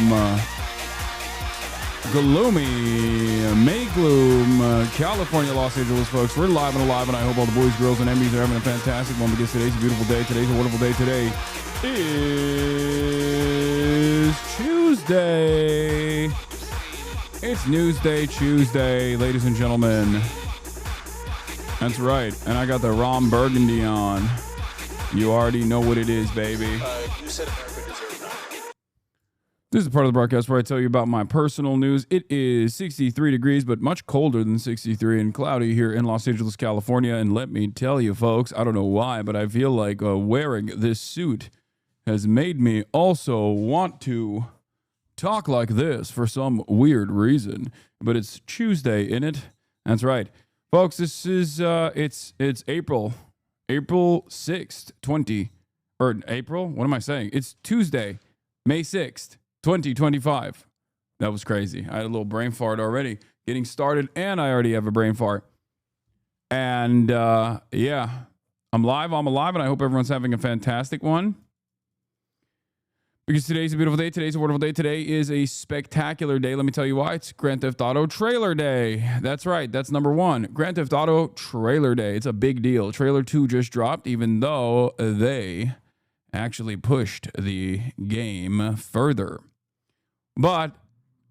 from gloomy May Gloom, California, Los Angeles, folks. We're live and alive, and I hope all the boys, girls, and enemies are having a fantastic one because today's a beautiful day. Today's a wonderful day. Today is Tuesday. It's Newsday Tuesday, ladies and gentlemen. That's right. And I got the Ron Burgundy on. You already know what it is, baby. You said America deserves none. This is part of the broadcast where I tell you about my personal news. It is 63 degrees, but much colder than 63 and cloudy here in Los Angeles, California. And let me tell you, folks, I don't know why, but I feel like wearing this suit has made me also want to talk like this for some weird reason. But it's Tuesday, innit? That's right. Folks, this is, it's April 6th, April? What am I saying? It's Tuesday, May 6th, 2025. That was crazy. I had a little brain fart already getting started, and I already have a brain fart. And, yeah, I'm alive, and I hope everyone's having a fantastic one. Because today's a beautiful day. Today's a wonderful day. Today is a spectacular day. Let me tell you why. It's Grand Theft Auto Trailer Day. That's right. That's number one. Grand Theft Auto Trailer Day. It's a big deal. Trailer 2 just dropped, even though they actually pushed the game further. But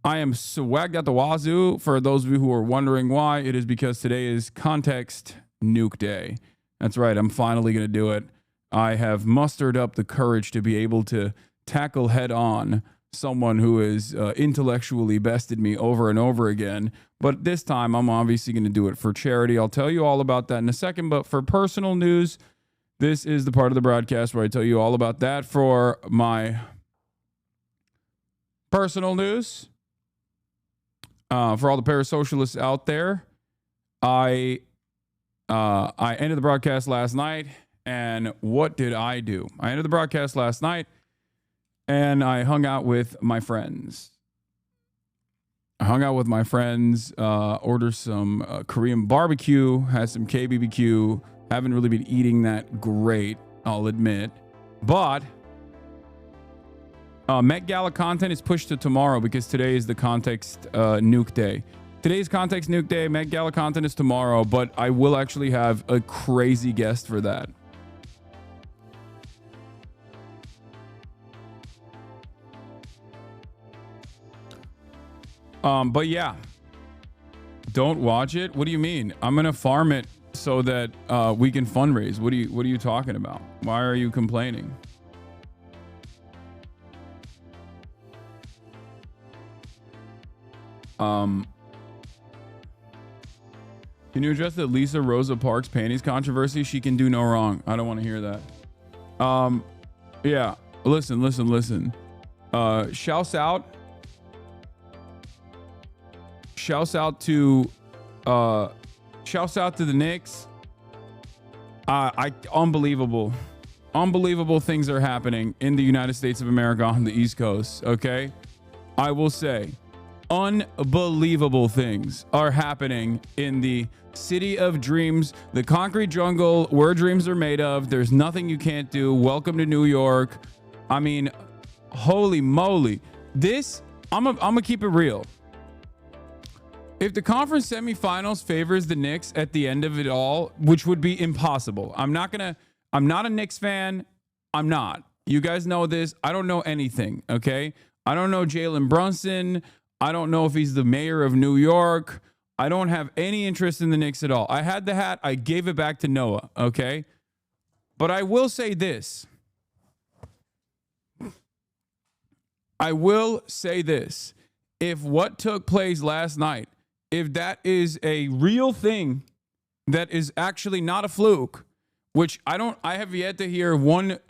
I am swagged at the wazoo. For those of you who are wondering why, it is because today is Context Nuke Day. That's right. I'm finally going to do it. I have mustered up the courage to be able to tackle head on someone who has intellectually bested me over and over again. But this time, I'm obviously going to do it for charity. I'll tell you all about that in a second. But for personal news, this is the part of the broadcast where I tell you all about that. For my personal news, for all the parasocialists out there, I ended the broadcast last night. And what did I do? I ended the broadcast last night, and I hung out with my friends. Ordered some Korean barbecue, had some KBBQ. Haven't really been eating that great, I'll admit. But Met Gala content is pushed to tomorrow because today is the Context Nuke Day. Today's Context Nuke Day. Met Gala content is tomorrow, but I will actually have a crazy guest for that. But yeah, don't watch it. What do you mean? I'm gonna farm it so that we can fundraise. What are you talking about? Why are you complaining? Can you address the Lisa Rosa Parks panties controversy? She can do no wrong. I don't want to hear that. Yeah. Listen. Shouts out to the Knicks. Unbelievable things are happening in the United States of America on the East Coast. Okay, I will say, unbelievable things are happening in the city of dreams, the concrete jungle where dreams are made of. There's nothing you can't do. Welcome to New York. I mean, holy moly! I'm gonna keep it real. If the conference semifinals favors the Knicks at the end of it all, which would be impossible. I'm not a Knicks fan. I'm not. You guys know this. I don't know anything, okay? I don't know Jalen Brunson. I don't know if he's the mayor of New York. I don't have any interest in the Knicks at all. I had the hat. I gave it back to Noah, okay? But I will say this. If what took place last night, if that is a real thing that is actually not a fluke, which I have yet to hear one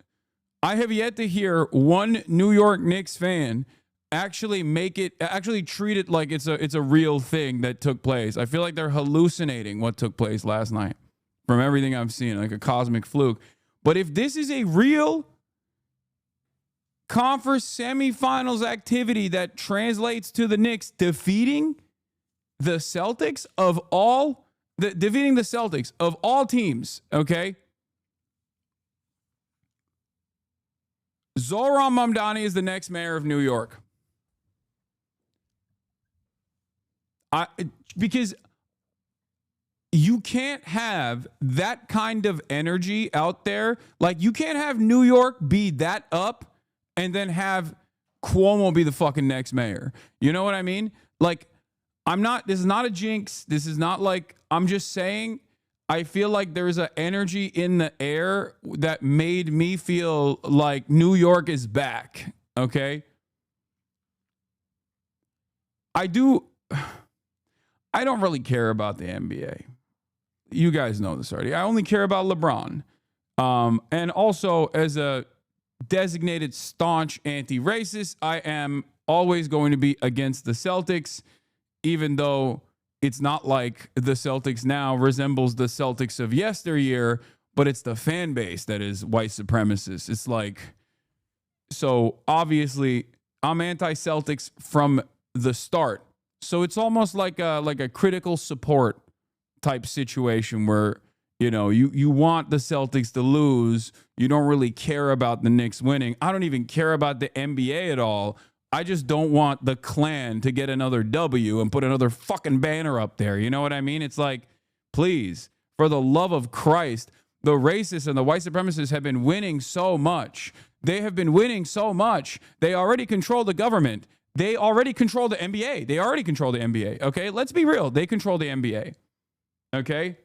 New York Knicks fan actually treat it like it's a real thing that took place. I feel like they're hallucinating what took place last night from everything I've seen, like a cosmic fluke. But if this is a real conference semifinals activity that translates to the Knicks defeating the Celtics of all teams, okay? Zohran Mamdani is the next mayor of New York. Because you can't have that kind of energy out there. Like, you can't have New York be that up and then have Cuomo be the fucking next mayor. You know what I mean? Like, this is not a jinx. This is not like, I'm just saying, I feel like there's an energy in the air that made me feel like New York is back. Okay. I don't really care about the NBA. You guys know this already. I only care about LeBron. And also, as a designated staunch anti-racist, I am always going to be against the Celtics, even though it's not like the Celtics now resembles the Celtics of yesteryear, but it's the fan base that is white supremacist. It's like, so obviously I'm anti-Celtics from the start. So it's almost like a critical support type situation where, you know, you want the Celtics to lose. You don't really care about the Knicks winning. I don't even care about the NBA at all. I just don't want the Klan to get another W and put another fucking banner up there. You know what I mean? It's like, please, for the love of Christ, the racists and the white supremacists have been winning so much. They have been winning so much. They already control the government. They already control the NBA. They already control the NBA. Okay, let's be real. They control the NBA. Okay?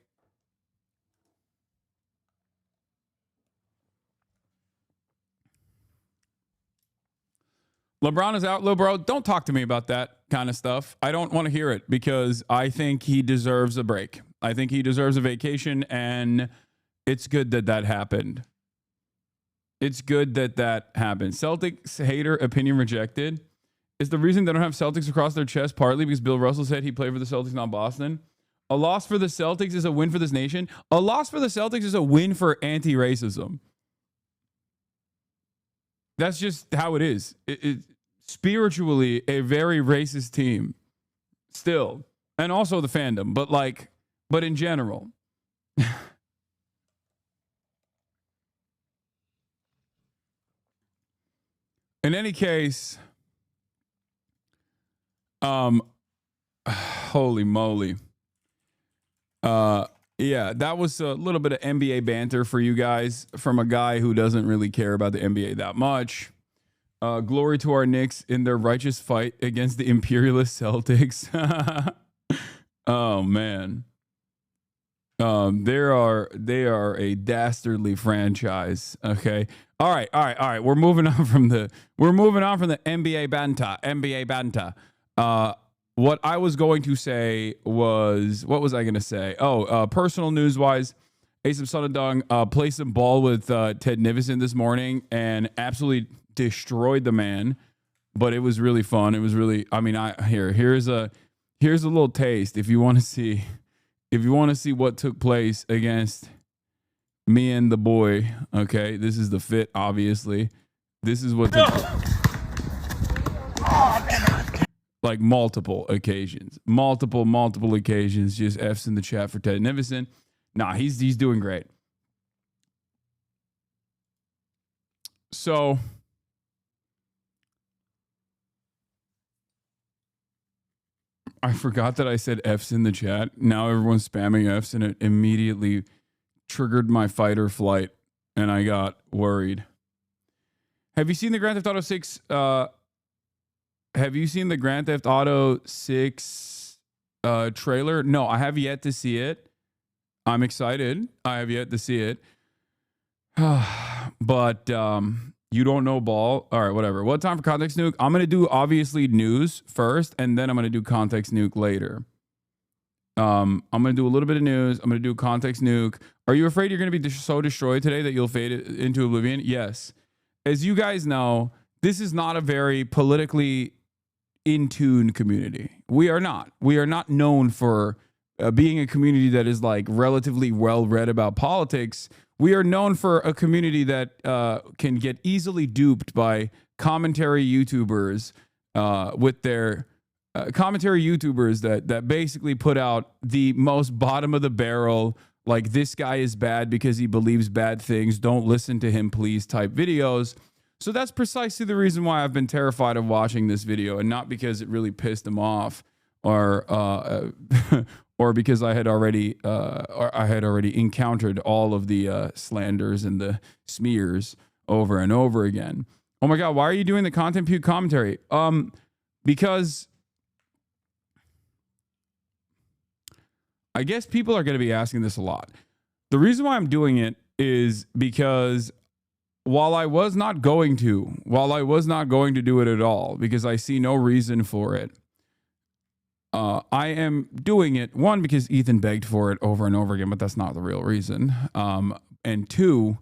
LeBron is out, little bro. Don't talk to me about that kind of stuff. I don't want to hear it because I think he deserves a break. I think he deserves a vacation, and it's good that that happened. It's good that that happened. Celtics hater opinion rejected. Is the reason they don't have Celtics across their chest partly because Bill Russell said he played for the Celtics, not Boston? A loss for the Celtics is a win for this nation. A loss for the Celtics is a win for anti-racism. That's just how it is. It's spiritually a very racist team still. And also the fandom, but in general. In any case, holy moly. Yeah, that was a little bit of NBA banter for you guys from a guy who doesn't really care about the NBA that much. Glory to our Knicks in their righteous fight against the imperialist Celtics. Oh man. They are a dastardly franchise. Okay. All right. We're moving on from the NBA banter. What I was going to say was, what was I going to say? Personal news wise, Asap Sonadong played some ball with Ted Nivison this morning and absolutely destroyed the man. But it was really fun. It was really, I mean, here's a little taste if you want to see what took place against me and the boy. Okay, this is the fit. Obviously, this is what. Like multiple occasions, just F's in the chat for Ted Nivison. Nah, he's doing great. So I forgot that I said F's in the chat. Now everyone's spamming F's and it immediately triggered my fight or flight and I got worried. Have you seen the Grand Theft Auto 6 Have you seen the Grand Theft Auto 6 trailer? No, I have yet to see it. I'm excited. I have yet to see it. But you don't know ball. All right, whatever. What time for Context Nuke? I'm going to do obviously news first, and then I'm going to do Context Nuke later. I'm going to do a little bit of news. I'm going to do Context Nuke. Are you afraid you're going to be so destroyed today that you'll fade into oblivion? Yes. As you guys know, this is not a very politically in tune community. We are not known for being a community that is like relatively well read about politics. We are known for a community that can get easily duped by commentary YouTubers with their commentary YouTubers that basically put out the most bottom of the barrel, like this guy is bad because he believes bad things, don't listen to him please type videos. So that's precisely the reason why I've been terrified of watching this video, and not because it really pissed him off or or because I had already encountered all of the slanders and the smears over and over again. Oh my God, why are you doing the Content Puke commentary? Because I guess people are going to be asking this a lot. The reason why I'm doing it is because while I was not going to do it at all, because I see no reason for it, I am doing it, one, because Ethan begged for it over and over again, but that's not the real reason. And two,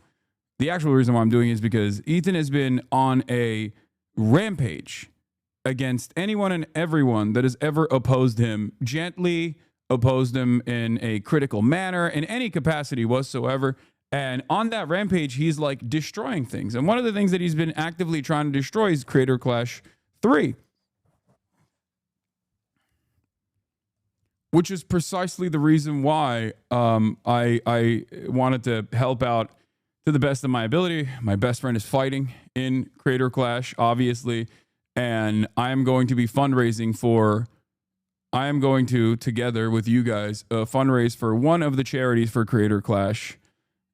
the actual reason why I'm doing it is because Ethan has been on a rampage against anyone and everyone that has ever opposed him, gently opposed him in a critical manner, in any capacity whatsoever. And on that rampage, he's like destroying things. And one of the things that he's been actively trying to destroy is Creator Clash 3. Which is precisely the reason why I wanted to help out to the best of my ability. My best friend is fighting in Creator Clash, obviously, and I am going to be fundraising for. I am going to, together with you guys, fundraise for one of the charities for Creator Clash,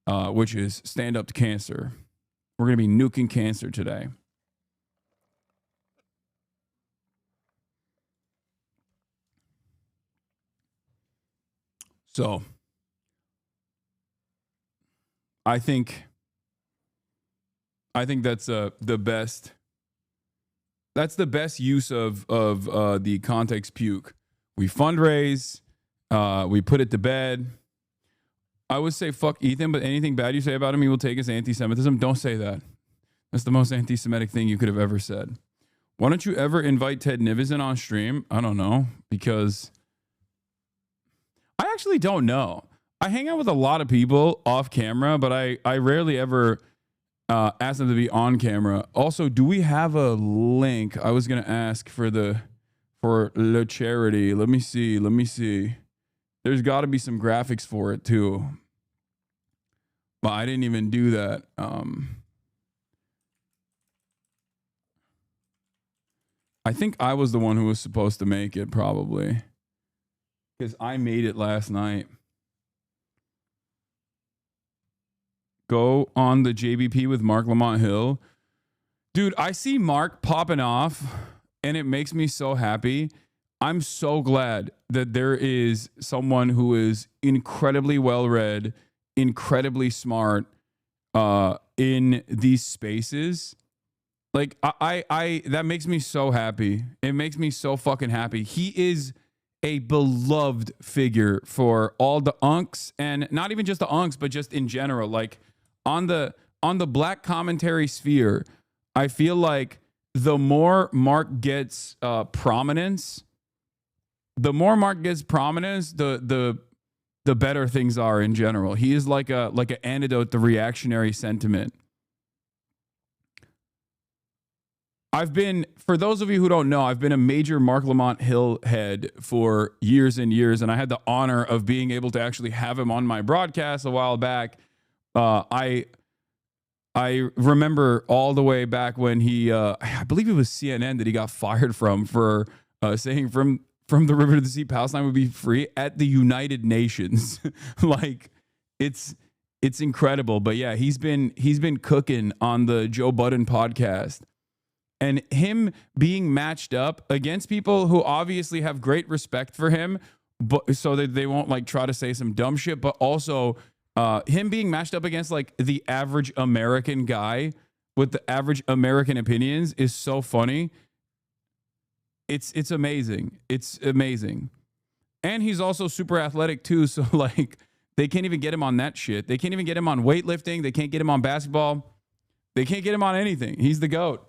which is Stand Up to Cancer. We're going to be nuking cancer today. So I think that's the best. That's the best use of the context puke. We fundraise, we put it to bed. I would say fuck Ethan, but anything bad you say about him, he will take as anti-Semitism. Don't say that. That's the most anti-Semitic thing you could have ever said. Why don't you ever invite Ted Nivison on stream? I don't know, because I actually don't know. I hang out with a lot of people off camera, but I rarely ever ask them to be on camera. Also, do we have a link? I was gonna ask for the charity. Let me see. There's got to be some graphics for it too, but I didn't even do that. I think I was the one who was supposed to make it, probably, because I made it last night. Go on the JBP with Mark Lamont Hill. Dude, I see Mark popping off and it makes me so happy. I'm so glad that there is someone who is incredibly well-read, incredibly smart in these spaces. Like, I that makes me so happy. It makes me so fucking happy. He is a beloved figure for all the unks, and not even just the unks, but just in general. Like, on the black commentary sphere, I feel like the more Mark gets prominence, the better things are in general. He is like an antidote to reactionary sentiment. For those of you who don't know, I've been a major Mark Lamont Hill head for years and years, and I had the honor of being able to actually have him on my broadcast a while back. I remember all the way back when he, I believe it was CNN that he got fired from for saying from the river to the sea, Palestine would be free at the United Nations. Like, it's incredible. But yeah, he's been cooking on the Joe Budden podcast, and him being matched up against people who obviously have great respect for him, but so that they won't like try to say some dumb shit, but also him being matched up against like the average American guy with the average American opinions is so funny. It's amazing. It's amazing. And he's also super athletic too. So like, they can't even get him on that shit. They can't even get him on weightlifting. They can't get him on basketball. They can't get him on anything. He's the GOAT.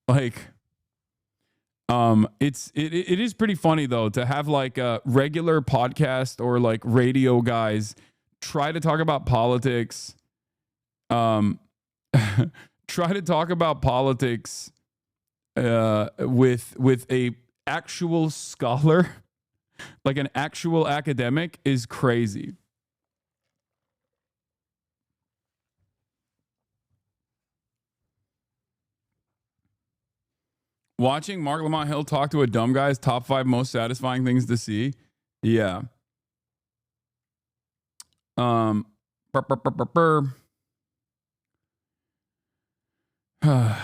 Like, it is pretty funny though to have like a regular podcast or like radio guys try to talk about politics. Try to talk about politics with a actual scholar, like an actual academic, is crazy. Watching Mark Lamont Hill talk to a dumb guy is top 5 most satisfying things to see. Yeah. Burr, burr, burr, burr, burr.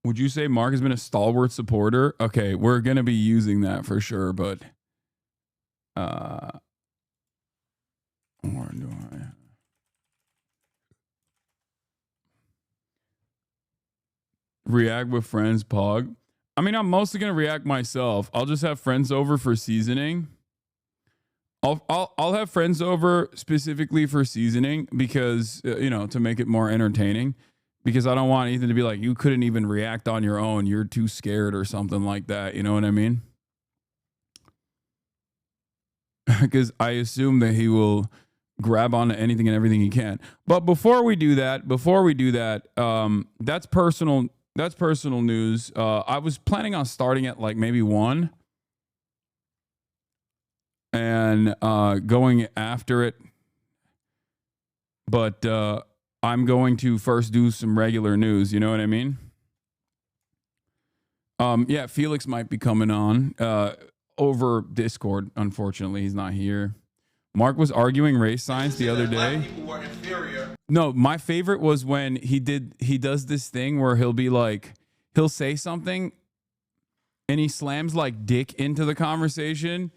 Would you say Mark has been a stalwart supporter? Okay, we're gonna be using that for sure, but or do I? React with friends, Pog. I mean, I'm mostly gonna react myself. I'll just have friends over for seasoning. I'll have friends over specifically for seasoning because to make it more entertaining. Because I don't want Ethan to be like, you couldn't even react on your own. You're too scared or something like that. You know what I mean? Because I assume that he will grab onto anything and everything he can. But before we do that, that's personal. That's personal news. I was planning on starting at like maybe 1 and going after it. But I'm going to first do some regular news. You know what I mean? Yeah, Felix might be coming on over Discord. Unfortunately, he's not here. Mark was arguing race science the other day. No, my favorite was when he does this thing where he'll say something and he slams like dick into the conversation.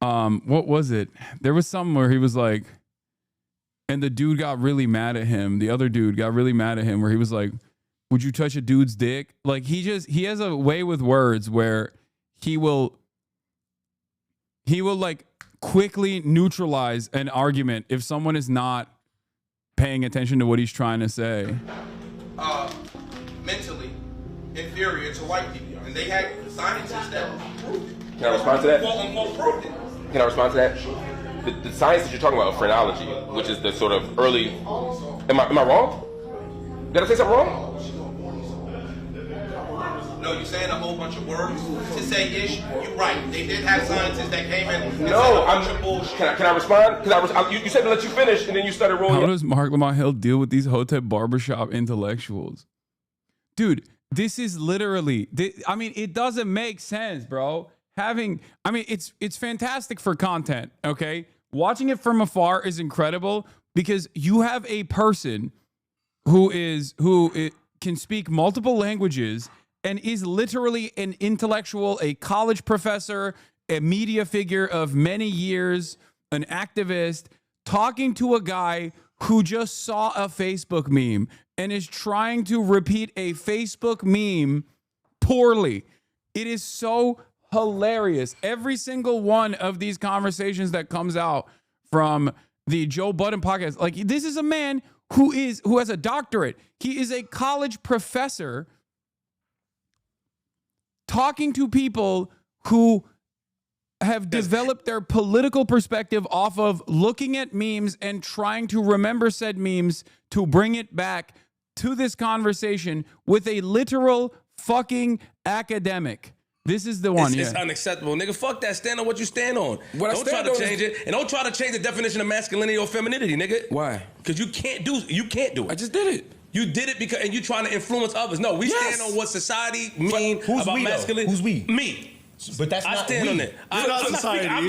What was it? There was something where he was like, and the dude got really mad at him. The other dude got really mad at him where he was like, would you touch a dude's dick? Like he has a way with words where he will like quickly neutralize an argument if someone is not paying attention to what he's trying to say. Mentally inferior to white people. And they had scientists that proved it. Can I respond to that? Quote unquote proved it. Can I respond to that? The science that you're talking about, phrenology, which is the sort of early. Am I wrong? Did I say something wrong? No, you're saying a whole bunch of words to say ish. You're right. They did have scientists that came in and said a bunch of bullshit. Can I respond? Because you said to let you finish, and then you started rolling. How does Mark Lamont Hill deal with these Hotep barbershop intellectuals? Dude, this is literally. I mean, it doesn't make sense, bro. It's fantastic for content, okay? Watching it from afar is incredible because you have a person who can speak multiple languages and is literally an intellectual, a college professor, a media figure of many years, an activist, talking to a guy who just saw a Facebook meme and is trying to repeat a Facebook meme poorly. It is so hilarious. Every single one of these conversations that comes out from the Joe Budden podcast, like this is a man who has a doctorate. He is a college professor talking to people who have developed their political perspective off of looking at memes and trying to remember said memes to bring it back to this conversation with a literal fucking academic. This is the one. It's unacceptable, nigga. Fuck that. Stand on what you stand on. Don't try to change it, and don't try to change the definition of masculinity or femininity, nigga. Why? Because you can't do it. I just did it. You did it because, and you trying to influence others. No, we stand on what society mean about masculinity. Who's we? Me. But that's not I stand on it. You're not society. I'm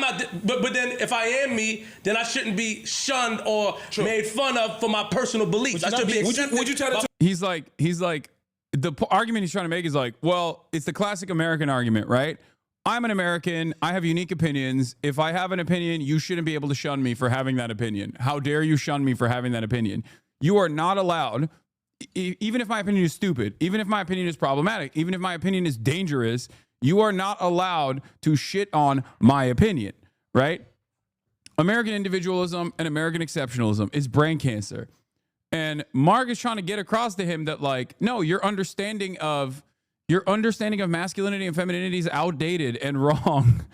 not. But then if I am me, then I shouldn't be shunned or made fun of for my personal beliefs. I should be accepted. Would you try to? He's like the argument he's trying to make is like, well, it's the classic American argument, right? I'm an American. I have unique opinions. If I have an opinion, you shouldn't be able to shun me for having that opinion. How dare you shun me for having that opinion? You are not allowed, even if my opinion is stupid, even if my opinion is problematic, even if my opinion is dangerous, you are not allowed to shit on my opinion, right? American individualism and American exceptionalism is brain cancer. And Mark is trying to get across to him that, like, no, your understanding of masculinity and femininity is outdated and wrong.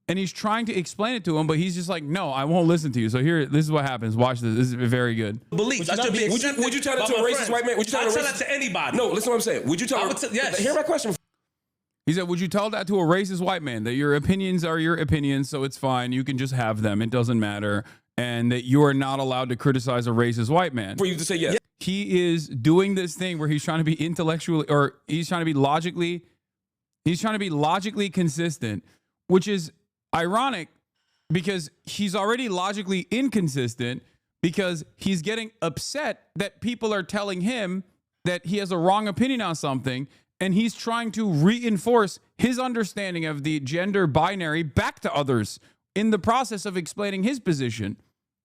And he's trying to explain it to him, but he's just like, no, I won't listen to you. So here, this is what happens. Watch this. This is very good. Beliefs. I should be accepted. Would you tell that to a racist white man? Would you tell that to anybody? No, listen to what I'm saying. Would you tell? Yes. Hear my question. He said, would you tell that to a racist white man, that your opinions are your opinions, so it's fine. You can just have them. It doesn't matter. And that you are not allowed to criticize a racist white man. For you to say yes. he is doing this thing where he's trying to be intellectually, or he's trying to be logically consistent, which is ironic because he's already logically inconsistent because he's getting upset that people are telling him that he has a wrong opinion on something, and he's trying to reinforce his understanding of the gender binary back to others in the process of explaining his position.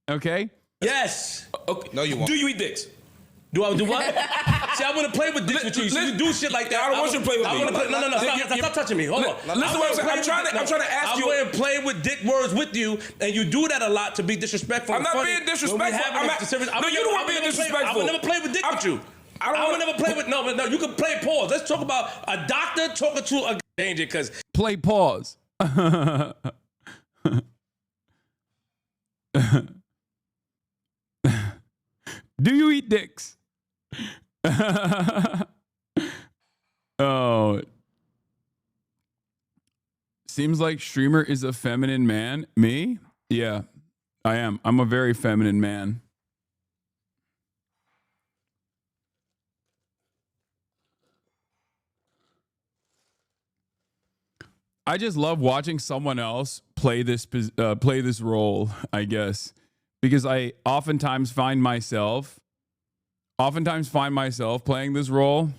Okay? Yes. Okay. No, you won't. Do you eat dicks? Do I do what? See, I want to play with dicks with you. So you do shit like that. I don't want you to play with me. No. Stop touching me. Hold on. Listen, what I'm saying. I'm trying to ask you. I'm going to play with dick words with you, and you do that a lot to be disrespectful. I'm not being disrespectful. No, you don't want to be disrespectful. I would never play with dick with you. I would never play with no. You can play pause. Let's talk about a doctor talking to a danger because Play pause. Do you eat dicks? Oh. Seems like streamer is a feminine man. Me? Yeah, I am. I'm a very feminine man. I just love watching someone else play this role, I guess, because I oftentimes find myself playing this role,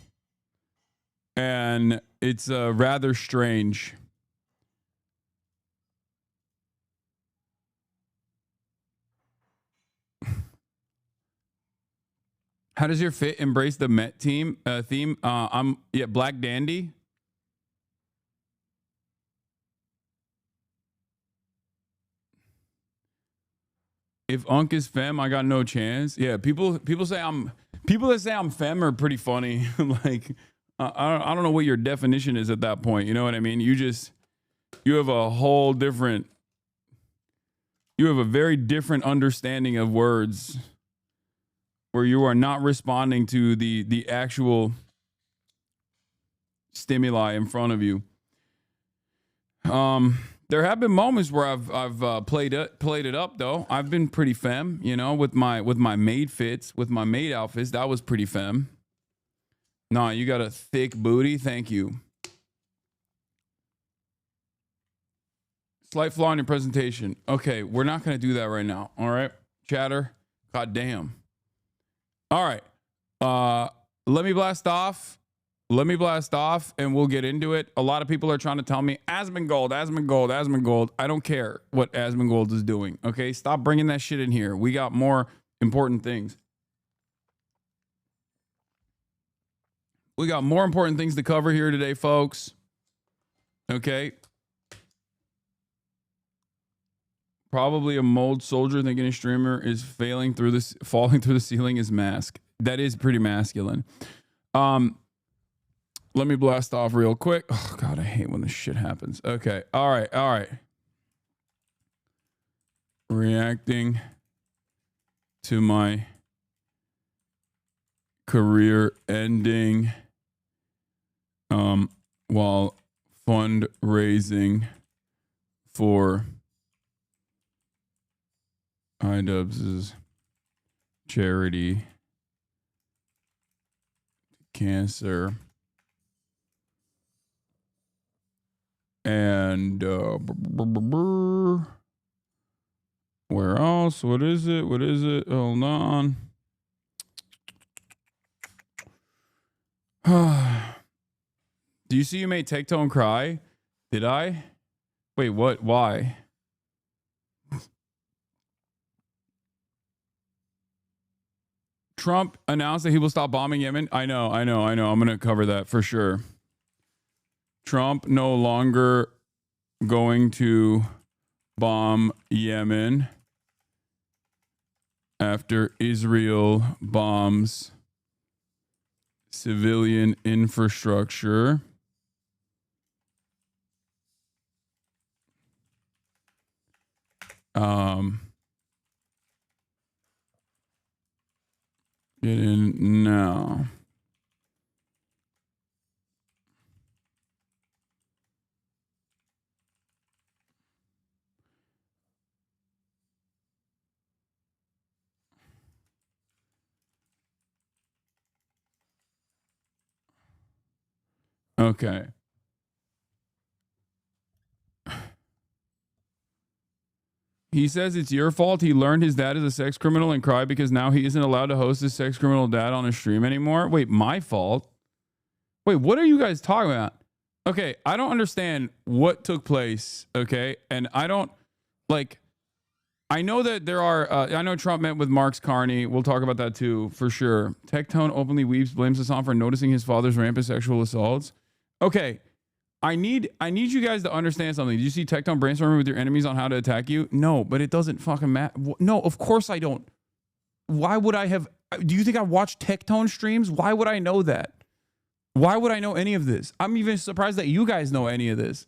and it's rather strange. How does your fit embrace the Met theme? I'm Black Dandy. If Unk is femme, I got no chance. Yeah, people that say I'm femme are pretty funny. Like, I don't know what your definition is at that point. You know what I mean? You have a very different understanding of words, where you are not responding to the actual stimuli in front of you. There have been moments where I've played it up though. I've been pretty femme, you know, with my maid fits, with my maid outfits. That was pretty femme. Nah, you got a thick booty. Thank you. Slight flaw in your presentation. Okay, we're not gonna do that right now. All right, chatter. God damn. All right. Let me blast off, and we'll get into it. A lot of people are trying to tell me, Asmongold. I don't care what Asmongold is doing, okay? Stop bringing that shit in here. We got more important things. We got more important things to cover here today, folks. Okay? Probably a mold soldier thinking a streamer is falling through the ceiling is mask. That is pretty masculine. Let me blast off real quick. Oh, God, I hate when this shit happens. Okay. All right. Reacting to my career ending while fundraising for iDubbbz's charity cancer. And where else? What is it? Hold on. Do you see you made Tectone cry? Did I? Wait, what? Why? Trump announced that he will stop bombing Yemen. I know. I'm going to cover that for sure. Trump no longer going to bomb Yemen after Israel bombs civilian infrastructure. Get in now. Okay. He says it's your fault. He learned his dad is a sex criminal and cried because now he isn't allowed to host his sex criminal dad on a stream anymore. Wait, my fault? Wait, what are you guys talking about? Okay, I don't understand what took place, okay? And I don't, like, I know that there are, I know Trump met with Marks Carney. We'll talk about that too, for sure. Tectone openly weeps, blames Hasan for noticing his father's rampant sexual assaults. Okay, I need you guys to understand something. Did you see Tectone brainstorming with your enemies on how to attack you? No, but it doesn't fucking matter. No, of course I don't. Why would I have, do you think I watch Tectone streams? Why would I know that? Why would I know any of this? I'm even surprised that you guys know any of this.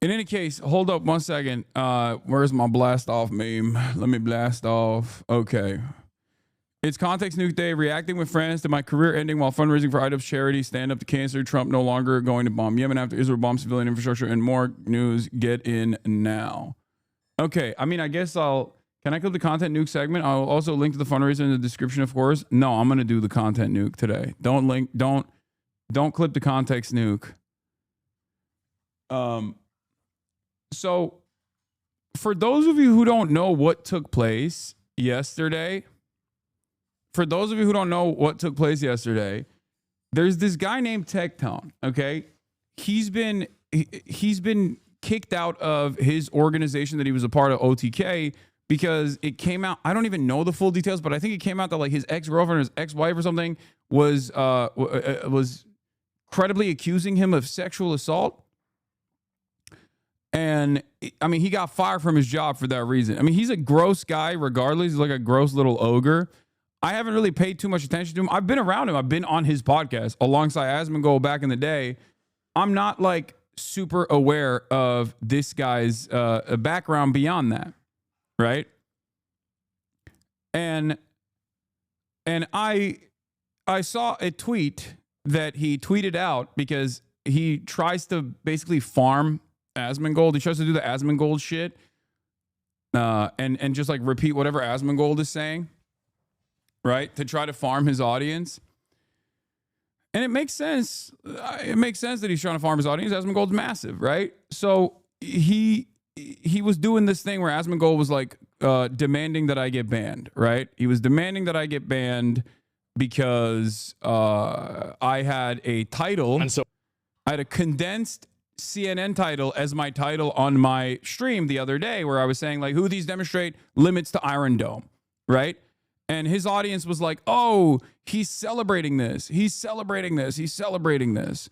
In any case, hold up 1 second. Where's my blast off meme? Let me blast off. Okay. It's Context Nuke Day, reacting with friends to my career ending while fundraising for IDOP's charity, stand up to cancer, Trump no longer going to bomb Yemen after Israel bombs civilian infrastructure, and more news. Get in now. Okay, I mean, I guess can I click the content nuke segment? I'll also link to the fundraiser in the description, of course. No, I'm going to do the content nuke today. Don't clip the context nuke. So for those of you who don't know what took place yesterday, there's this guy named Tectone, okay? He's been kicked out of his organization that he was a part of, OTK, because it came out, I don't even know the full details, but I think it came out that like his ex-girlfriend or his ex-wife or something was credibly accusing him of sexual assault. And I mean, he got fired from his job for that reason. I mean, he's a gross guy regardless. He's like a gross little ogre. I haven't really paid too much attention to him. I've been around him. I've been on his podcast alongside Asmongold back in the day. I'm not like super aware of this guy's background beyond that, right? And I saw a tweet that he tweeted out because he tries to basically farm Asmongold. He tries to do the Asmongold shit and just like repeat whatever Asmongold is saying, right? To try to farm his audience. And it makes sense. It makes sense that he's trying to farm his audience. Asmongold's massive, right? So he was doing this thing where Asmongold was like demanding that I get banned, right? He was demanding that I get banned because I had a title. And so I had a condensed CNN title as my title on my stream the other day, where I was saying like, who these demonstrate limits to Iron Dome, right? And his audience was like, oh, he's celebrating this. He's celebrating this. He's celebrating this.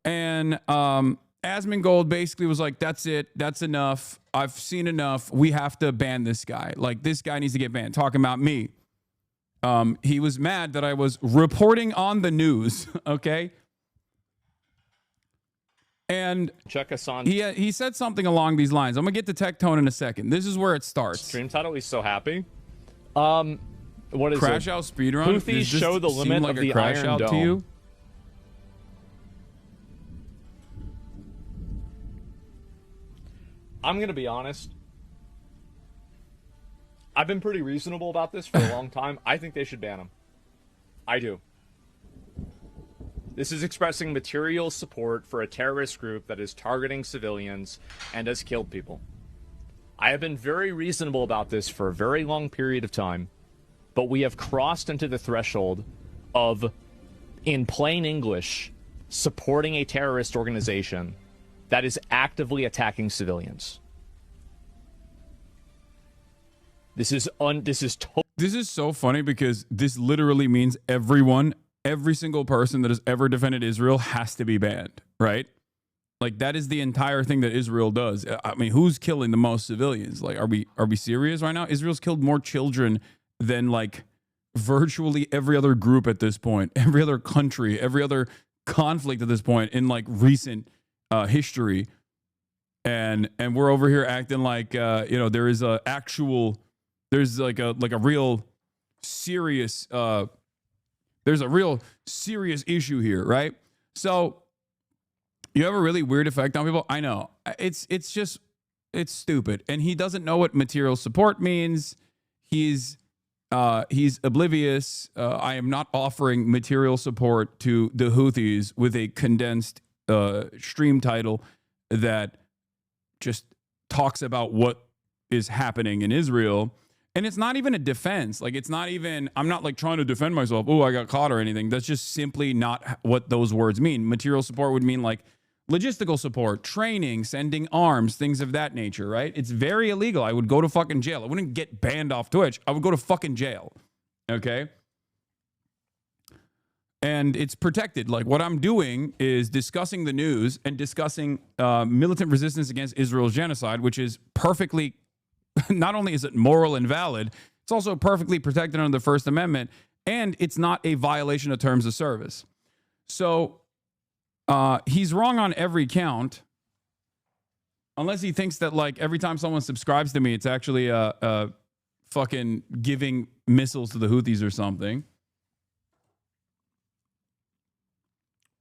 And Asmongold basically was like, that's it. That's enough. I've seen enough. We have to ban this guy. Like, this guy needs to get banned. Talking about me. He was mad that I was reporting on the news. Okay. And check Hasan. He said something along these lines. I'm gonna get to Tectone in a second. This is where it starts. Stream title. He's so happy. What is Crash it? Out speedrun? Houthis show the limit like of the Iron Dome. To you? I'm gonna be honest. I've been pretty reasonable about this for a long time. I think they should ban him. I do. This is expressing material support for a terrorist group that is targeting civilians and has killed people. I have been very reasonable about this for a very long period of time, but we have crossed into the threshold of, in plain English, supporting a terrorist organization that is actively attacking civilians. This is so funny because this literally means every single person that has ever defended Israel has to be banned, right? Like, that is the entire thing that Israel does. I mean, who's killing the most civilians? Like, are we serious right now? Israel's killed more children than like virtually every other group at this point, every other country, every other conflict at this point in like recent history. And we're over here acting like there's like a real serious there's a real serious issue here, right? So You have a really weird effect on people. I know. It's stupid. And he doesn't know what material support means. He's oblivious. I am not offering material support to the Houthis with a condensed stream title that just talks about what is happening in Israel. And it's not even a defense. Like, it's not even, I'm not like trying to defend myself. Oh, I got caught or anything. That's just simply not what those words mean. Material support would mean like logistical support, training, sending arms, things of that nature, right? It's very illegal. I would go to fucking jail. I wouldn't get banned off Twitch. I would go to fucking jail. Okay? And it's protected. Like, what I'm doing is discussing the news and discussing militant resistance against Israel's genocide, which is perfectly, not only is it moral and valid, it's also perfectly protected under the First Amendment, and it's not a violation of terms of service. So he's wrong on every count, unless he thinks that, like, every time someone subscribes to me, it's actually fucking giving missiles to the Houthis or something.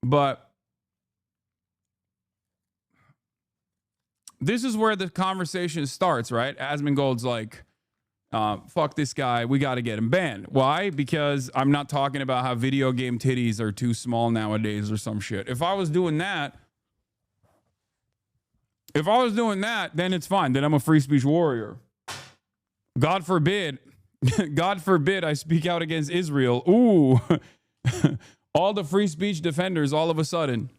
But this is where the conversation starts, right? Asmongold's like, fuck this guy. We got to get him banned. Why? Because I'm not talking about how video game titties are too small nowadays or some shit. If I was doing that, then it's fine. Then I'm a free speech warrior. God forbid I speak out against Israel. Ooh, all the free speech defenders all of a sudden.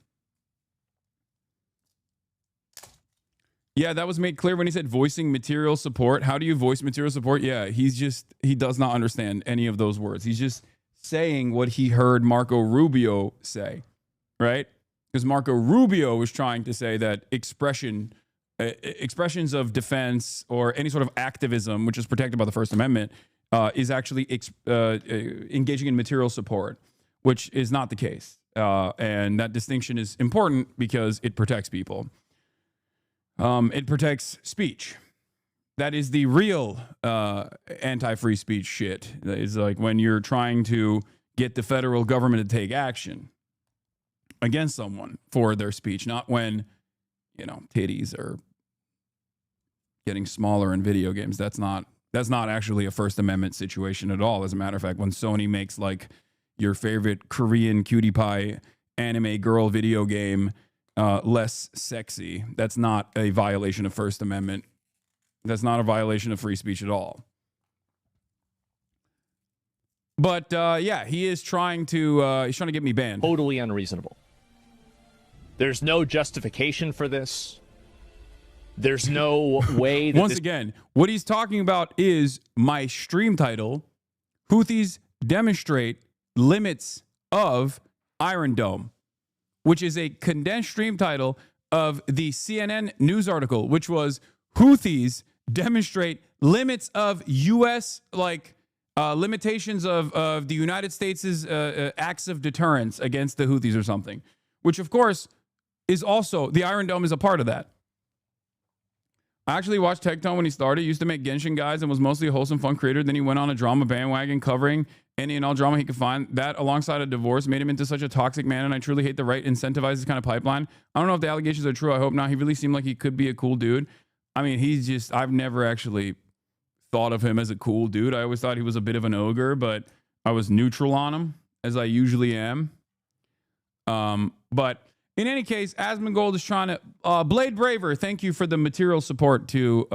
Yeah, that was made clear when he said voicing material support. How do you voice material support? Yeah, he does not understand any of those words. He's just saying what he heard Marco Rubio say, right? Because Marco Rubio was trying to say that expressions of defense or any sort of activism, which is protected by the First Amendment, is actually engaging in material support, which is not the case. And that distinction is important because it protects people. It protects speech. That is the real anti-free speech shit. It's like when you're trying to get the federal government to take action against someone for their speech, not when, titties are getting smaller in video games. That's not actually a First Amendment situation at all. As a matter of fact, when Sony makes like your favorite Korean cutie pie anime girl video game less sexy, that's not a violation of First Amendment. That's not a violation of free speech at all. But yeah, he is trying to get me banned. Totally unreasonable. There's no justification for this. There's no way that Once again, what he's talking about is my stream title, Houthis Demonstrate Limits of Iron Dome, which is a condensed stream title of the CNN news article, which was Houthis Demonstrate Limits of U.S., limitations of the United States' acts of deterrence against the Houthis or something, which, of course, is also, the Iron Dome is a part of that. I actually watched Tectone when he started. He used to make Genshin guides and was mostly a wholesome, fun creator. Then he went on a drama bandwagon covering any and all drama he could find. That, alongside a divorce, made him into such a toxic man, and I truly hate the right incentivizes this kind of pipeline. I don't know if the allegations are true. I hope not. He really seemed like he could be a cool dude. I mean, I've never actually thought of him as a cool dude. I always thought he was a bit of an ogre, but I was neutral on him, as I usually am. But in any case, Asmongold is trying to... Blade Braver, thank you for the material support to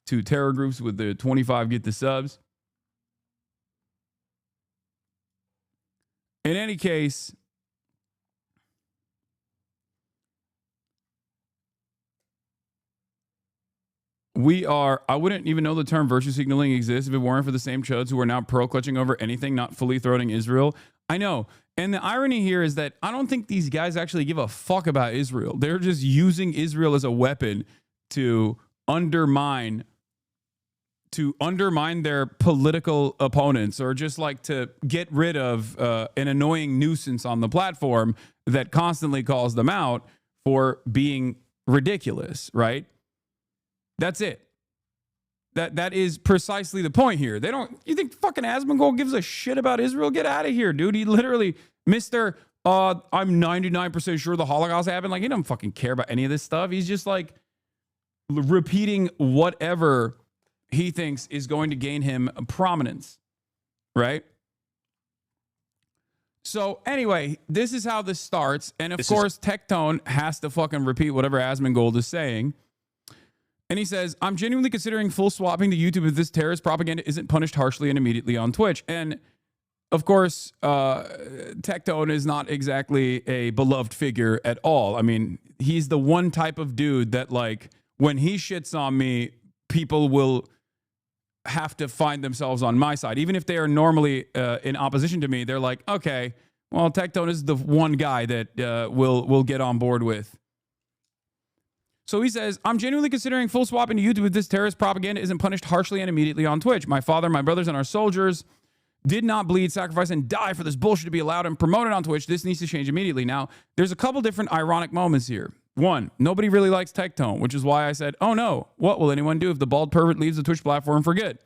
to terror groups with the 25 get the subs. In any case... I wouldn't even know the term virtue signaling exists if it weren't for the same chuds who are now pearl clutching over anything, not fully throating Israel. I know. And the irony here is that I don't think these guys actually give a fuck about Israel. They're just using Israel as a weapon to undermine their political opponents, or just like to get rid of an annoying nuisance on the platform that constantly calls them out for being ridiculous, right? That's it. That is precisely the point here. You think fucking Asmongold gives a shit about Israel? Get out of here, dude. He literally, Mr. I'm 99% sure the Holocaust happened. Like, he doesn't fucking care about any of this stuff. He's just like repeating whatever he thinks is going to gain him prominence, right? So anyway, this is how this starts. And of course, Tectone has to fucking repeat whatever Asmongold is saying. And he says, I'm genuinely considering full swapping to YouTube if this terrorist propaganda isn't punished harshly and immediately on Twitch. And of course, Tectone is not exactly a beloved figure at all. I mean, he's the one type of dude that, like, when he shits on me, people will have to find themselves on my side. Even if they are normally in opposition to me, they're like, okay, well, Tectone is the one guy that we'll get on board with. So he says, I'm genuinely considering full swapping to YouTube if this terrorist propaganda isn't punished harshly and immediately on Twitch. My father, my brothers, and our soldiers did not bleed, sacrifice, and die for this bullshit to be allowed and promoted on Twitch. This needs to change immediately. Now, there's a couple different ironic moments here. One, nobody really likes Tectone, which is why I said, oh no, what will anyone do if the bald pervert leaves the Twitch platform for good?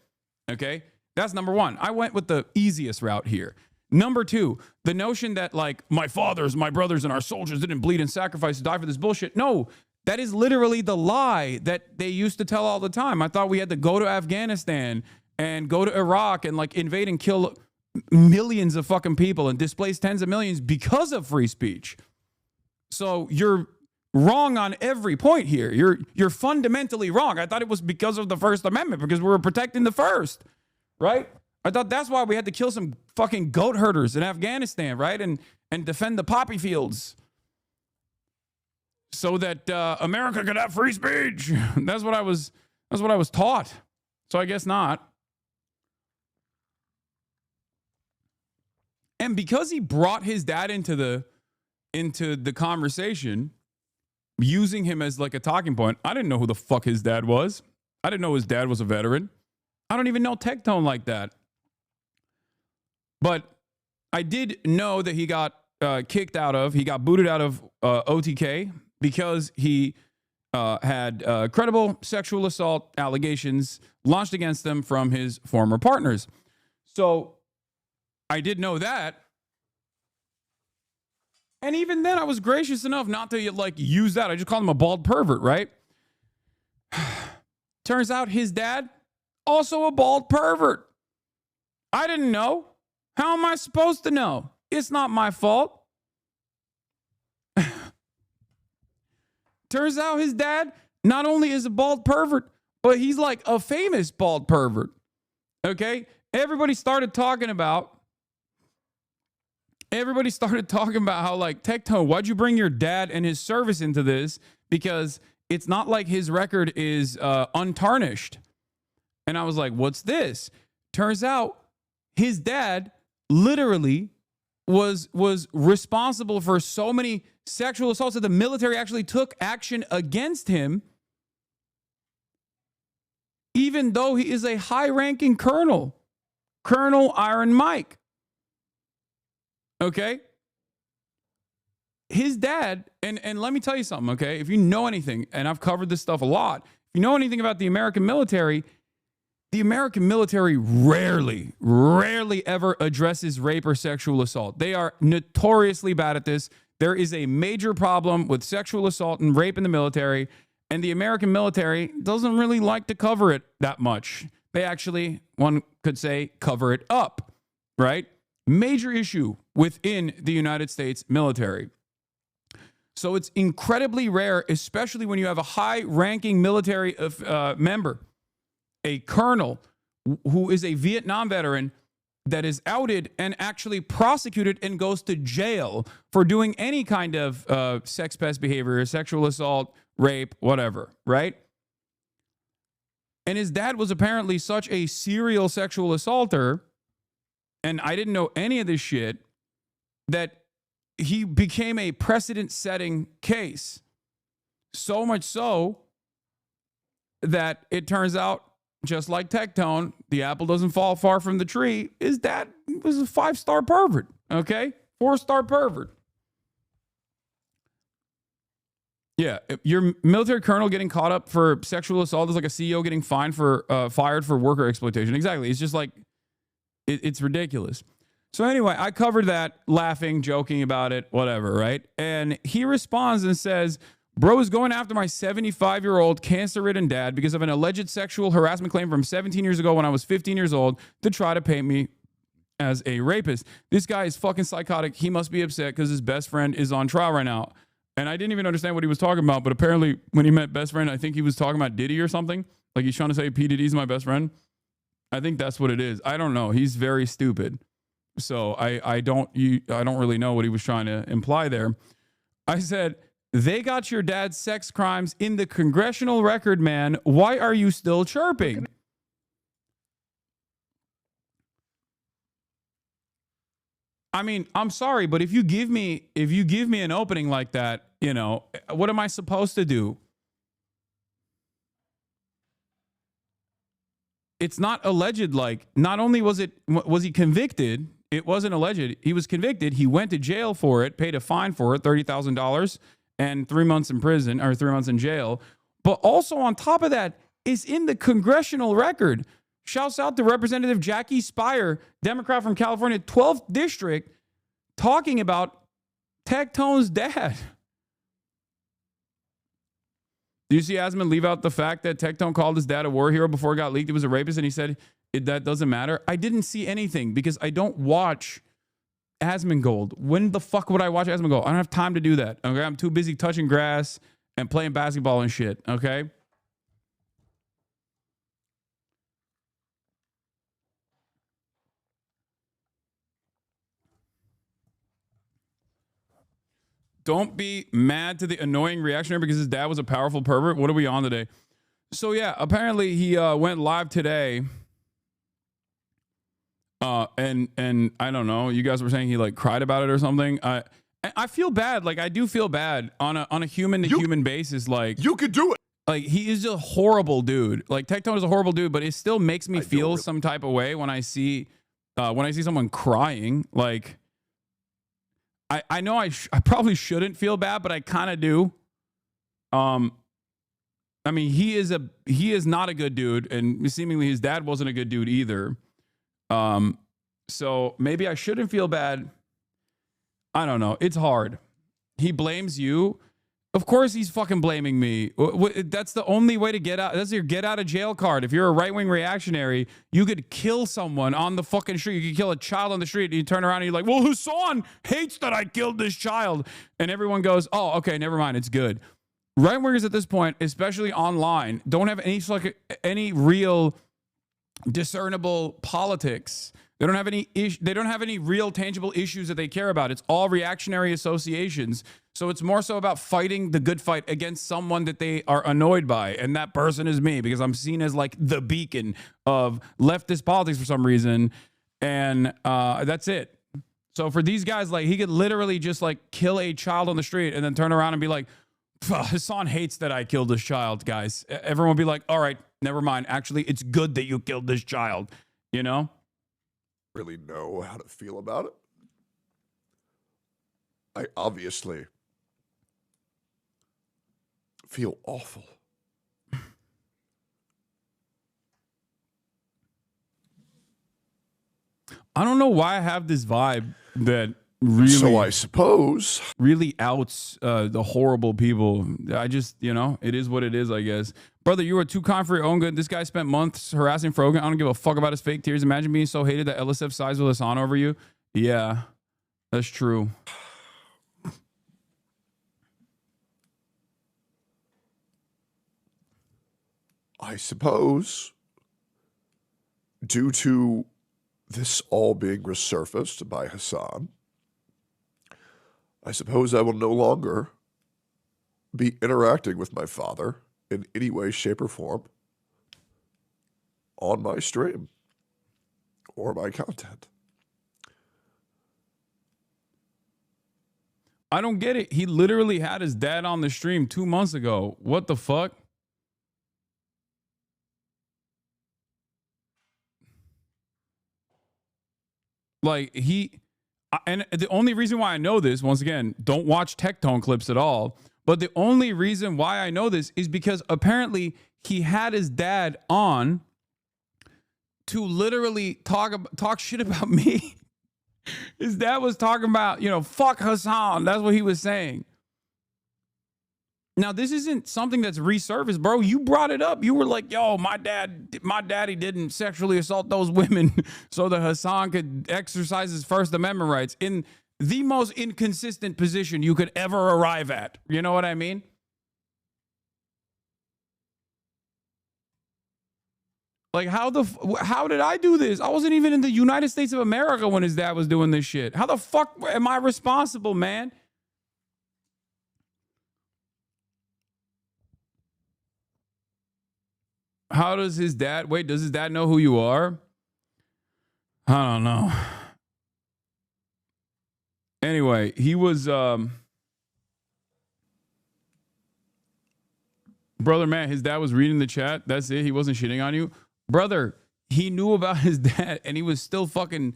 Okay, that's number one. I went with the easiest route here. Number two, the notion that, like, my fathers, my brothers, and our soldiers didn't bleed and sacrifice to die for this bullshit. No, that is literally the lie that they used to tell all the time. I thought we had to go to Afghanistan and go to Iraq and, like, invade and kill millions of fucking people and displace tens of millions because of free speech. So you're wrong on every point here. You're fundamentally wrong. I thought it was because of the First Amendment, because we were protecting the first, right? I thought that's why we had to kill some fucking goat herders in Afghanistan, right? And defend the poppy fields so that America could have free speech. That's what I was taught. So I guess not. And because he brought his dad into the conversation, using him as like a talking point, I didn't know who the fuck his dad was. I didn't know his dad was a veteran. I don't even know Tectone like that. But I did know that he got he got booted out of OTK because he had credible sexual assault allegations launched against him from his former partners. So I did know that. And even then, I was gracious enough not to, like, use that. I just called him a bald pervert, right? Turns out his dad, also a bald pervert. I didn't know. How am I supposed to know? It's not my fault. Turns out his dad not only is a bald pervert, but he's like a famous bald pervert. Okay? Everybody started talking about how, like, Tectone, why'd you bring your dad and his service into this? Because it's not like his record is untarnished. And I was like, what's this? Turns out his dad literally was responsible for so many sexual assaults that the military actually took action against him, even though he is a high-ranking colonel, Colonel Iron Mike. Okay? His dad, and let me tell you something, okay? If you know anything, and I've covered this stuff a lot, if you know anything about the American military rarely ever addresses rape or sexual assault. They are notoriously bad at this. There is a major problem with sexual assault and rape in the military, and the American military doesn't really like to cover it that much. They actually, one could say, cover it up, right? Major issue within the United States military. So it's incredibly rare, especially when you have a high-ranking military member, a colonel who is a Vietnam veteran that is outed and actually prosecuted and goes to jail for doing any kind of sex pest behavior, sexual assault, rape, whatever, right? And his dad was apparently such a serial sexual assaulter, and I didn't know any of this shit, that he became a precedent-setting case. So much so that it turns out, just like Tectone, the apple doesn't fall far from the tree. His dad was a 5-star pervert, okay? 4-star pervert. Yeah, your military colonel getting caught up for sexual assault is like a CEO getting fired for worker exploitation. Exactly. It's just like, it's ridiculous. So anyway, I covered that, laughing, joking about it, whatever, right? And he responds and says, bro is going after my 75-year-old cancer-ridden dad because of an alleged sexual harassment claim from 17 years ago when I was 15 years old to try to paint me as a rapist. This guy is fucking psychotic. He must be upset because his best friend is on trial right now. And I didn't even understand what he was talking about, but apparently when he met best friend, I think he was talking about Diddy or something. Like he's trying to say P. Diddy's my best friend. I think that's what it is. I don't know. He's very stupid. So I don't really know what he was trying to imply there. I said, they got your dad's sex crimes in the congressional record, man. Why are you still chirping? I mean, I'm sorry, but if you give me an opening like that, you know, what am I supposed to do? It's not alleged. Like, not only was he convicted, it wasn't alleged. He was convicted. He went to jail for it, paid a fine for it, $30,000 and 3 months in prison or 3 months in jail. But also on top of that is in the congressional record. Shouts out to Representative Jackie Spire, Democrat from California, 12th District, talking about Tectone's dad. Do you see Asmon leave out the fact that Tectone called his dad a war hero before it got leaked? He was a rapist, and he said that doesn't matter. I didn't see anything because I don't watch Asmongold. When the fuck would I watch Asmongold? I don't have time to do that. Okay, I'm too busy touching grass and playing basketball and shit. Okay. Don't be mad to the annoying reactionary because his dad was a powerful pervert. What are we on today? So yeah, apparently he went live today. And I don't know. You guys were saying he like cried about it or something. I feel bad. Like I do feel bad on a human to human basis. Like you could do it. Like he is a horrible dude. Like Tectone is a horrible dude, but it still makes me feel some type of way when I see someone crying. Like. I know I probably shouldn't feel bad, but I kind of do. I mean, he is not a good dude, and seemingly his dad wasn't a good dude either. So maybe I shouldn't feel bad. I don't know. It's hard. He blames you. Of course he's fucking blaming me. That's the only way to get out. That's your get out of jail card. If you're a right-wing reactionary, you could kill someone on the fucking street. You could kill a child on the street and you turn around and you're like, well, Hasan hates that I killed this child. And everyone goes, oh, okay, never mind. It's good. Right-wingers at this point, especially online, don't have any real discernible politics. They don't have any real tangible issues that they care about. It's all reactionary associations. So it's more so about fighting the good fight against someone that they are annoyed by. And that person is me because I'm seen as like the beacon of leftist politics for some reason. And that's it. So for these guys, like he could literally just like kill a child on the street and then turn around and be like, Hasan hates that I killed this child, guys. Everyone will be like, all right, never mind. Actually, it's good that you killed this child, you know? Really know how to feel about it. I obviously feel awful. I don't know why I have this vibe that really, so I suppose, really outs the horrible people. I just, you know, it is what it is, I guess. Brother, you are too kind for your own good. This guy spent months harassing Frogan. I don't give a fuck about his fake tears. Imagine being so hated that LSF sides with Hasan over you. Yeah, that's true. I suppose, due to this all being resurfaced by Hasan, I suppose I will no longer be interacting with my father in any way, shape, or form on my stream or my content. I don't get it. He literally had his dad on the stream 2 months ago. What the fuck? Like and the only reason why I know this, once again, don't watch Tectone clips at all. But the only reason why I know this is because apparently he had his dad on to literally talk shit about me His dad was talking about, fuck Hasan. That's what he was saying. Now, this isn't something that's resurfaced, bro. You brought it up. You were like, yo, my daddy didn't sexually assault those women so that Hasan could exercise his First Amendment rights in the most inconsistent position you could ever arrive at. You know what I mean? Like, how did I do this? I wasn't even in the United States of America when his dad was doing this shit. How the fuck am I responsible, man? How does his dad, does his dad know who you are? I don't know. Anyway, he was, brother Matt, his dad was reading the chat. That's it. He wasn't shitting on you. Brother, he knew about his dad and he was still fucking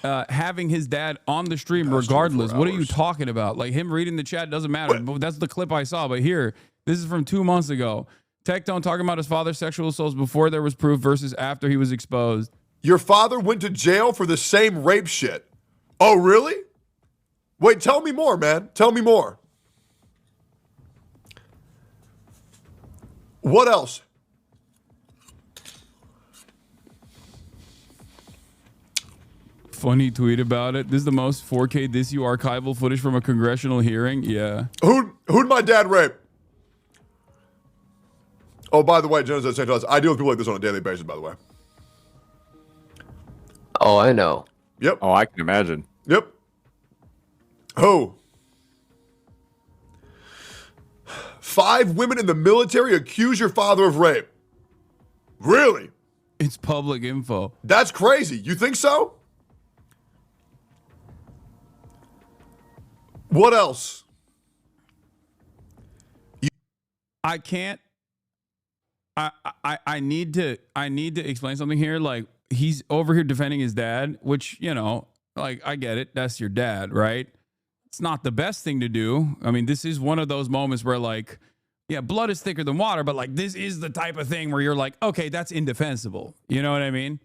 having his dad on the stream regardless. What are you talking about? Like, him reading the chat doesn't matter. But that's the clip I saw. But here, this is from 2 months ago. Tectone talking about his father's sexual assaults before there was proof versus after he was exposed. Your father went to jail for the same rape shit. Oh, really? Wait, tell me more, man. Tell me more. What else? Funny tweet about it. This is the most 4K this you archival footage from a congressional hearing. Yeah. Who'd my dad rape? Oh, by the way, Jonas at St. Thomas, I deal with people like this on a daily basis, by the way. Oh, I know. Yep. Oh, I can imagine. Yep. Who? 5 women in the military accuse your father of rape. Really? It's public info. That's crazy. You think so? What else? I can't. I need to explain something here. Like, he's over here defending his dad, which, like, I get it. That's your dad, right? It's not the best thing to do. I mean, this is one of those moments where, like, yeah, blood is thicker than water, but, like, this is the type of thing where you're like, okay, that's indefensible. You know what I mean?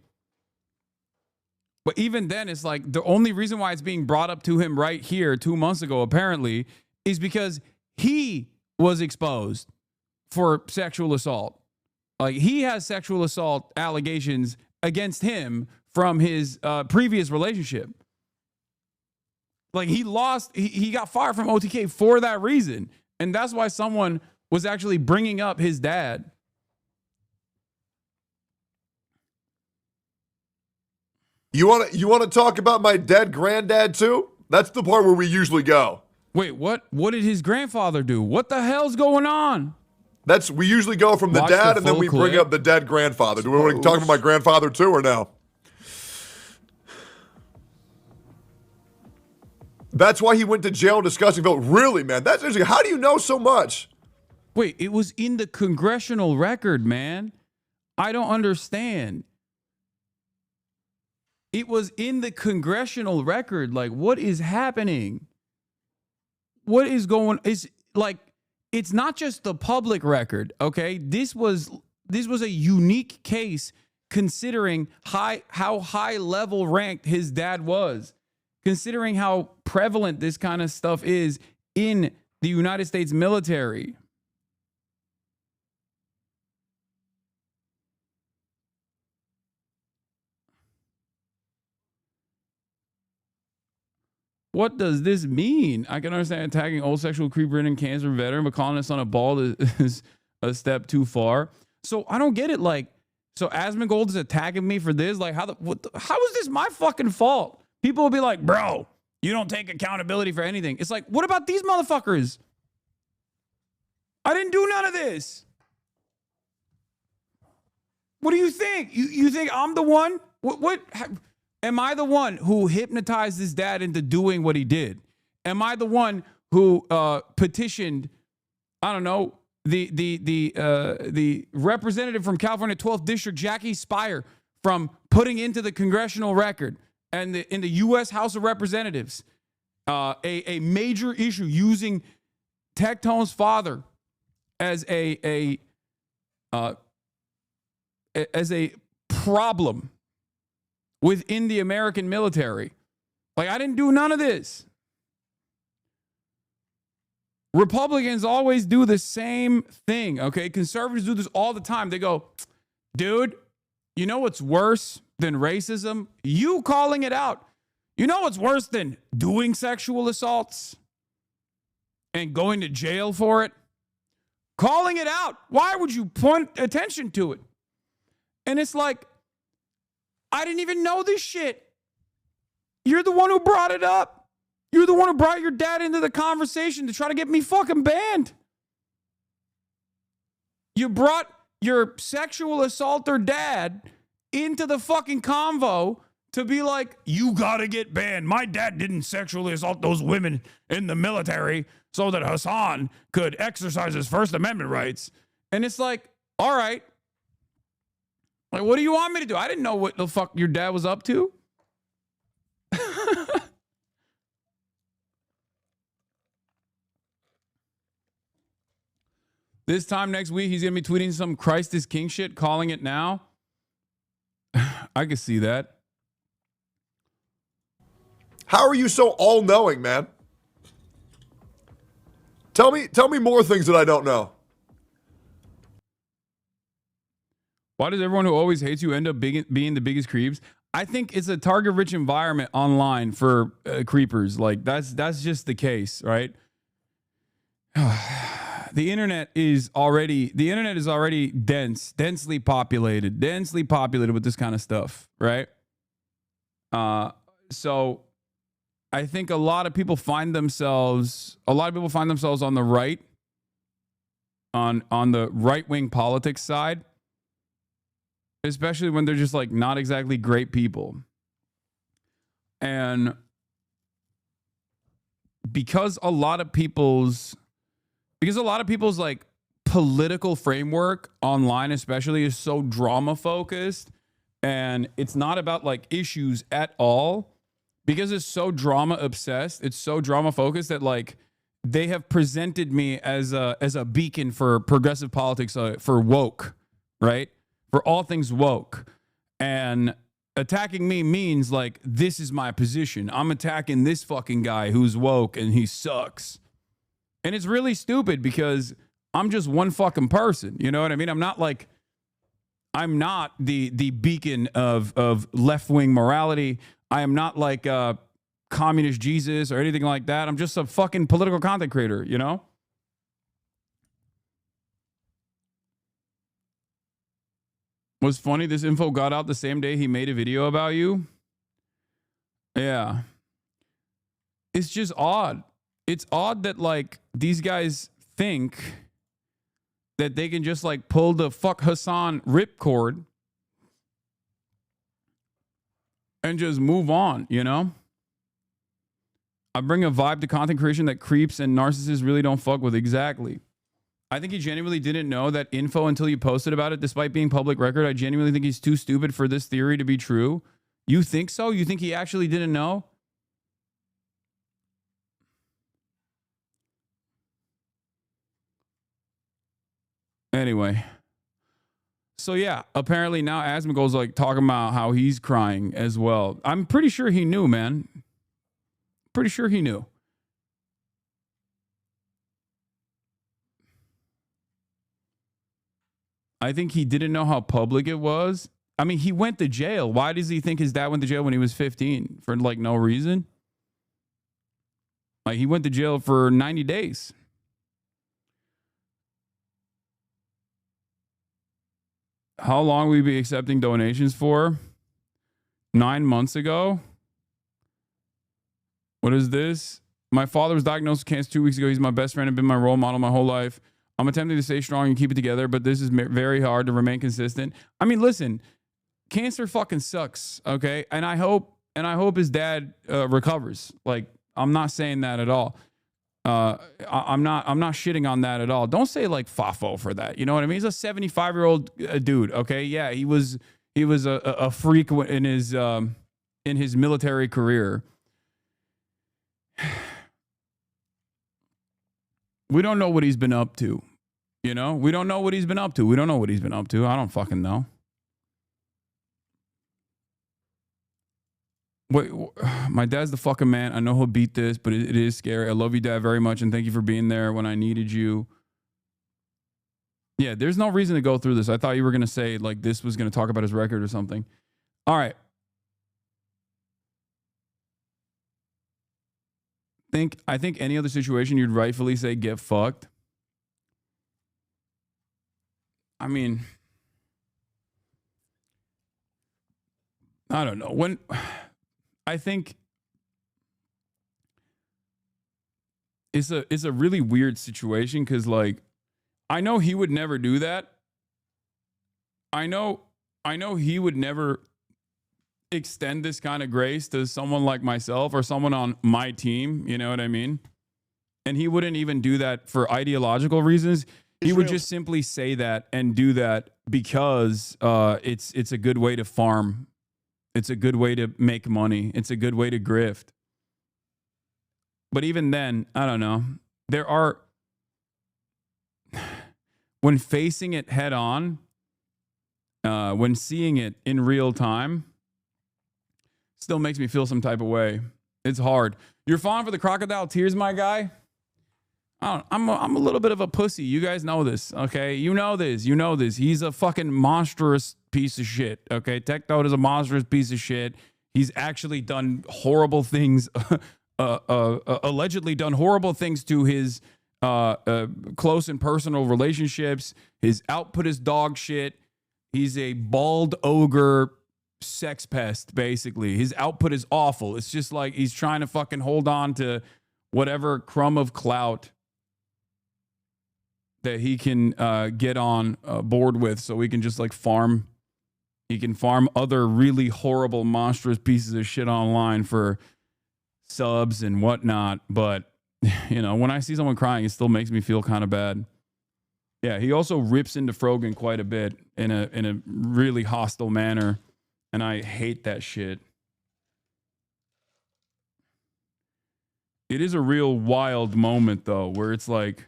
But even then, it's like the only reason why it's being brought up to him right here 2 months ago, apparently, is because he was exposed for sexual assault. Like, he has sexual assault allegations against him from his previous relationship. Like, he got fired from OTK for that reason. And that's why someone was actually bringing up his dad. You want to talk about my dead granddad too? That's the part where we usually go. Wait, what? What did his grandfather do? What the hell's going on? We usually go from the dad and then we bring up the dead grandfather. Do we want to talk about my grandfather too or no? That's why he went to jail discussing vote. Really, man? That's interesting. How do you know so much? Wait, it was in the congressional record, man. I don't understand. It was in the congressional record. Like, what is happening? What is going? It's like, it's not just the public record, okay? This was a unique case considering how high level ranked his dad was, considering how prevalent this kind of stuff is in the United States military. What does this mean? I can understand attacking old sexual creep-ridden cancer veteran, but calling his son a ball is a step too far. So I don't get it. Like, so Asmongold is attacking me for this? Like, how is this my fucking fault? People will be like, bro, you don't take accountability for anything. It's like, what about these motherfuckers? I didn't do none of this. What do you think? You think I'm the one? What am I the one who hypnotized his dad into doing what he did? Am I the one who petitioned, I don't know, the representative from California 12th District, Jackie Spire, from putting into the congressional record and in the U.S. House of Representatives a major issue using Tectone's father as a problem within the American military, Like, I didn't do none of this. Republicans always do the same thing, okay? Conservatives do this all the time. They go, dude, you know what's worse than racism? You calling it out. You know what's worse than doing sexual assaults and going to jail for it? Calling it out. Why would you point attention to it? And it's like, I didn't even know this shit. You're the one who brought it up. You're the one who brought your dad into the conversation to try to get me fucking banned. You brought your sexual assaulter dad into the fucking convo to be like, you gotta get banned. My dad didn't sexually assault those women in the military so that Hasan could exercise his First Amendment rights. And it's like, all right. Like, what do you want me to do? I didn't know what the fuck your dad was up to. This time next week, he's going to be tweeting some Christ is King shit, calling it now. I could see that. How are you so all-knowing, man? Tell me more things that I don't know. Why does everyone who always hates you end up being the biggest creeps? I think it's a target-rich environment online for creepers. Like, that's just the case, right? The internet is already densely populated with this kind of stuff, right? So I think a lot of people find themselves on the right, on the right-wing politics side, especially when they're just like not exactly great people. And because a lot of people's like political framework online especially is so drama focused, and it's not about like issues at all, because it's so drama obsessed, it's so drama focused that like they have presented me as a beacon for progressive politics, for woke, right? For all things woke. And attacking me means like, this is my position. I'm attacking this fucking guy who's woke and he sucks. And it's really stupid because I'm just one fucking person. You know what I mean? I'm not the beacon of left-wing morality. I am not like communist Jesus or anything like that. I'm just a fucking political content creator, you know? What's funny, this info got out the same day he made a video about you. Yeah. It's just odd. It's odd that like these guys think that they can just like pull the fuck Hasan ripcord and just move on, you know? I bring a vibe to content creation that creeps and narcissists really don't fuck with. Exactly. I think he genuinely didn't know that info until you posted about it, despite being public record. I genuinely think he's too stupid for this theory to be true. You think so? You think he actually didn't know? Anyway. So yeah, apparently now Asmongold's like talking about how he's crying as well. I'm pretty sure he knew, man. Pretty sure he knew. I think he didn't know how public it was. I mean, he went to jail. Why does he think his dad went to jail when he was 15? For like no reason? Like he went to jail for 90 days. How long will we be accepting donations for? 9 months ago. What is this? My father was diagnosed with cancer 2 weeks ago. He's my best friend and been my role model my whole life. I'm attempting to stay strong and keep it together, but this is very hard to remain consistent. I mean, listen, cancer fucking sucks, okay? And I hope his dad recovers. Like, I'm not saying that at all. I'm not shitting on that at all. Don't say like fafo for that. You know what I mean? He's a 75-year-old dude, okay? Yeah, he was a freak in his military career. We don't know what he's been up to. You know? We don't know what he's been up to. We don't know what he's been up to. I don't fucking know. Wait, my dad's the fucking man. I know he'll beat this, but it is scary. I love you, Dad, very much, and thank you for being there when I needed you. Yeah, there's no reason to go through this. I thought you were going to say, like, this was going to talk about his record or something. All right. I think any other situation, you'd rightfully say, get fucked. I mean, I don't know. I think it's a really weird situation because, like, I know he would never do that. I know he would never extend this kind of grace to someone like myself or someone on my team. You know what I mean? And he wouldn't even do that for ideological reasons. He would just simply say that and do that because it's a good way to farm. It's a good way to make money. It's a good way to grift. But even then, I don't know. There are, when facing it head on, when seeing it in real time, still makes me feel some type of way. It's hard. You're falling for the crocodile tears, my guy? I'm a little bit of a pussy. You guys know this, okay? You know this. He's a fucking monstrous piece of shit, okay? Tech Toad is a monstrous piece of shit. He's actually done horrible things, allegedly done horrible things to his close and personal relationships. His output is dog shit. He's a bald ogre sex pest, basically. His output is awful. It's just like he's trying to fucking hold on to whatever crumb of clout that he can get on board with, so he can just like farm. He can farm other really horrible, monstrous pieces of shit online for subs and whatnot. But, you know, when I see someone crying, it still makes me feel kind of bad. Yeah, he also rips into Frogan quite a bit in a really hostile manner, and I hate that shit. It is a real wild moment, though, where it's like,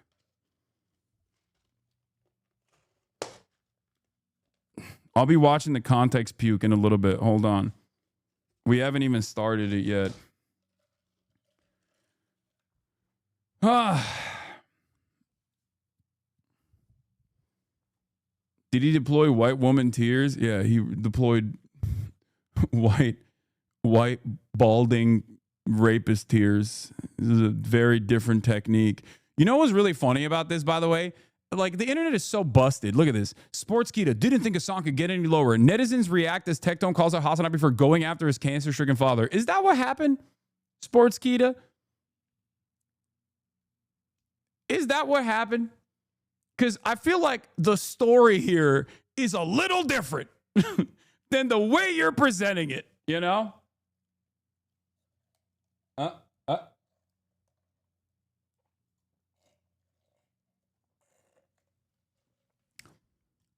I'll be watching the context puke in a little bit. Hold on. We haven't even started it yet. Did he deploy white woman tears? Yeah, he deployed white balding rapist tears. This is a very different technique. You know what's really funny about this, by the way? Like, the internet is so busted. Look at this. Sportskeeda didn't think a song could get any lower. Netizens react as Tectone calls out Hasanabi for going after his cancer-stricken father. Is that what happened, Sportskeeda? Is that what happened? Because I feel like the story here is a little different than the way you're presenting it, you know?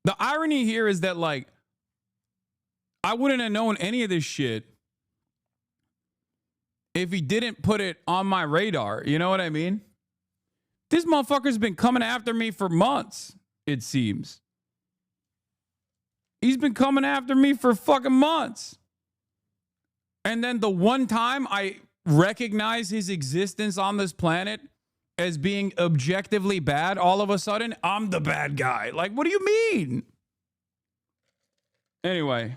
The irony here is that, like, I wouldn't have known any of this shit if he didn't put it on my radar. You know what I mean? This motherfucker's been coming after me for months, it seems. He's been coming after me for fucking months. And then the one time I recognize his existence on this planet as being objectively bad, all of a sudden, I'm the bad guy. Like, what do you mean? Anyway.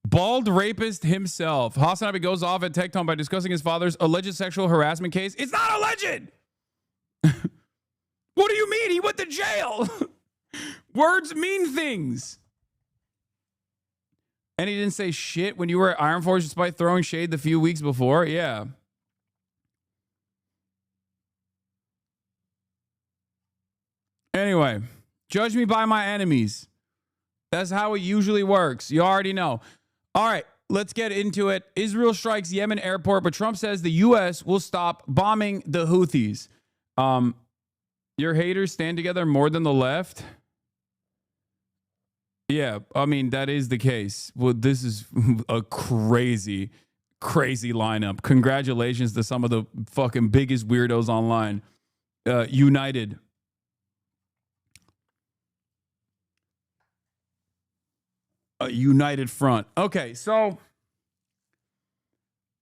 Bald rapist himself. Hasanabi goes off at Tectone by discussing his father's alleged sexual harassment case. It's not alleged! What do you mean? He went to jail! Words mean things. And he didn't say shit when you were at Iron Forge despite throwing shade the few weeks before? Yeah. Anyway, judge me by my enemies. That's how it usually works. You already know. All right, let's get into it. Israel strikes Yemen airport, but Trump says the U.S. will stop bombing the Houthis. Your haters stand together more than the left? Yeah, I mean, that is the case. Well, this is a crazy, crazy lineup. Congratulations to some of the fucking biggest weirdos online. United. a united front. Okay, so